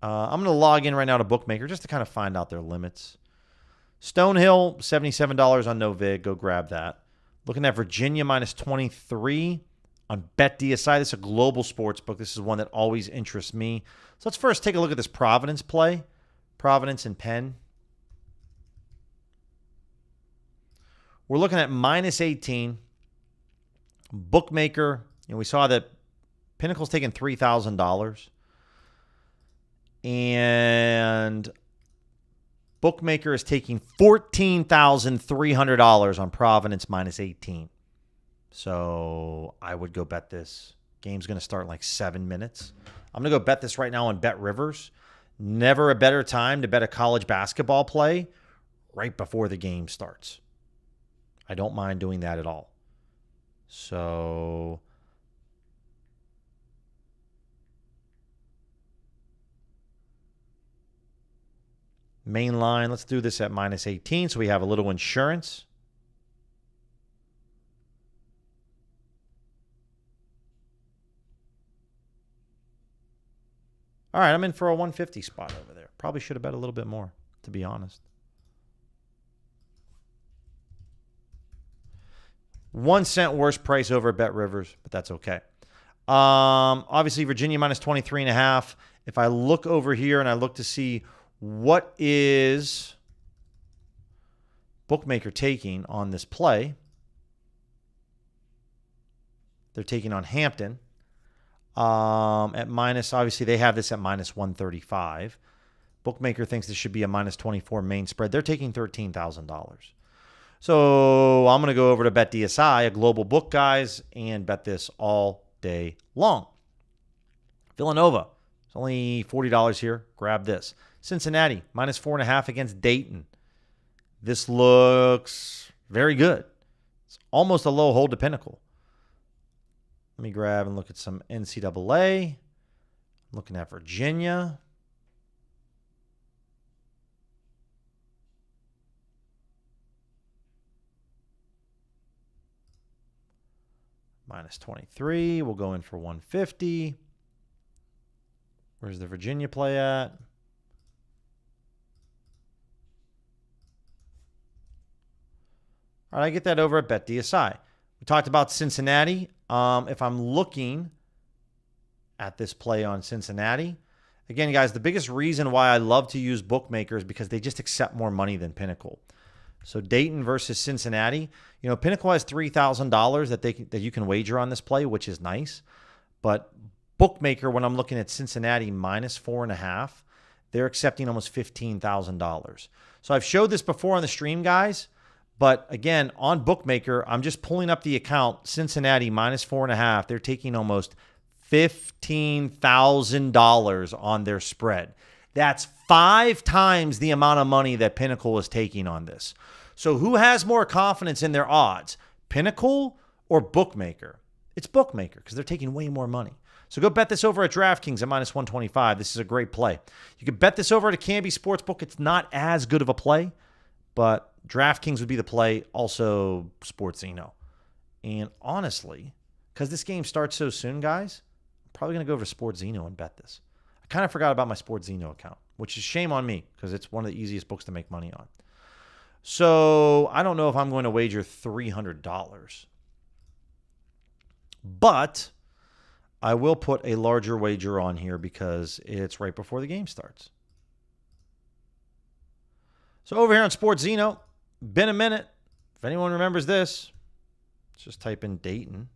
I'm going to log in right now to bookmaker just to kind of find out their limits. Stonehill, $77 on NoVig. Go grab that. Looking at Virginia, minus 23 on BetDSI. This is a global sports book. This is one that always interests me. So let's first take a look at this Providence play. Providence and Penn. We're looking at minus 18. Bookmaker, we saw that Pinnacle's taking $3,000. And bookmaker is taking $14,300 on Providence minus 18. So I would go bet this. Game's going to start in like 7 minutes. I'm going to go bet this right now on Bet Rivers. Never a better time to bet a college basketball play right before the game starts. I don't mind doing that at all. So main line, let's do this at minus 18 so we have a little insurance. All right, I'm in for a 150 spot over there. Probably should have bet a little bit more, to be honest. 1 cent worse price over at Bet Rivers, but that's okay. Obviously, Virginia minus 23.5. If I look over here and I look to see what is bookmaker taking on this play. They're taking on Hampton at minus. Obviously, they have this at minus 135. Bookmaker thinks this should be a minus 24 main spread. They're taking $13,000. So I'm going to go over to BetDSI, a global book, guys, and bet this all day long. Villanova, it's only $40 here. Grab this. Cincinnati, minus 4.5 against Dayton. This looks very good. It's almost a low hold to Pinnacle. Let me grab and look at some NCAA. I'm looking at Virginia. Minus 23. We'll go in for 150. Where's the Virginia play at? All right, I get that over at BetDSI. We talked about Cincinnati. If I'm looking at this play on Cincinnati, again, guys, the biggest reason why I love to use bookmakers is because they just accept more money than Pinnacle. So Dayton versus Cincinnati, you know, Pinnacle has $3,000 that you can wager on this play, which is nice. But bookmaker, when I'm looking at Cincinnati minus 4.5, they're accepting almost $15,000. So I've showed this before on the stream, guys. But again, on bookmaker, I'm just pulling up the account. Cincinnati minus 4.5. They're taking almost $15,000 on their spread. That's 5 times the amount of money that Pinnacle is taking on this. So who has more confidence in their odds, Pinnacle or bookmaker? It's bookmaker because they're taking way more money. So go bet this over at DraftKings at minus 125. This is a great play. You could bet this over at a Canby Sportsbook. It's not as good of a play, but DraftKings would be the play. Also, SportsZeno. And honestly, because this game starts so soon, guys, I'm probably going to go over to SportsZeno and bet this. I kind of forgot about my SportsZeno account, which is shame on me because it's one of the easiest books to make money on. So I don't know if I'm going to wager $300. But I will put a larger wager on here because it's right before the game starts. So over here on SportsZeno, been a minute. If anyone remembers this, let's just type in Dayton.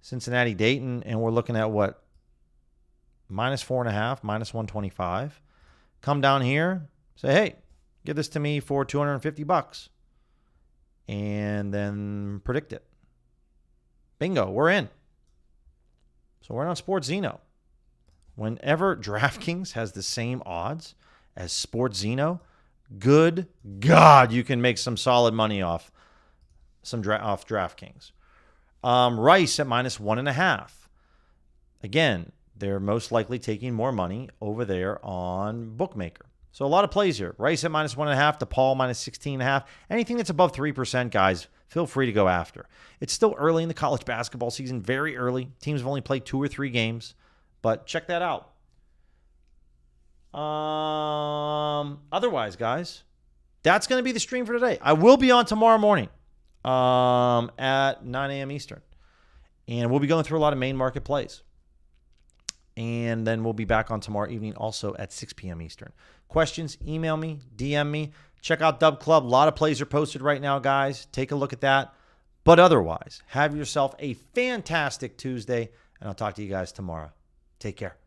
Cincinnati, Dayton, and we're looking at what? Minus 4.5, minus 125. Come down here, say, hey, give this to me for $250. And then predict it. Bingo, we're in. So we're on SportsZeno. Whenever DraftKings has the same odds as SportsZeno, good God, you can make some solid money off DraftKings. Rice at minus 1.5. Again, they're most likely taking more money over there on bookmaker. So a lot of plays here. Rice at minus 1.5, DePaul minus 16.5. Anything that's above 3%, guys, feel free to go after. It's still early in the college basketball season, very early. Teams have only played 2 or 3 games, but check that out. Otherwise, guys, that's going to be the stream for today. I will be on tomorrow morning at 9 a.m. Eastern, and we'll be going through a lot of main market plays. And then we'll be back on tomorrow evening also at 6 p.m. Eastern. Questions, email me, DM me. Check out Dub Club. A lot of plays are posted right now, guys. Take a look at that. But otherwise, have yourself a fantastic Tuesday, and I'll talk to you guys tomorrow. Take care.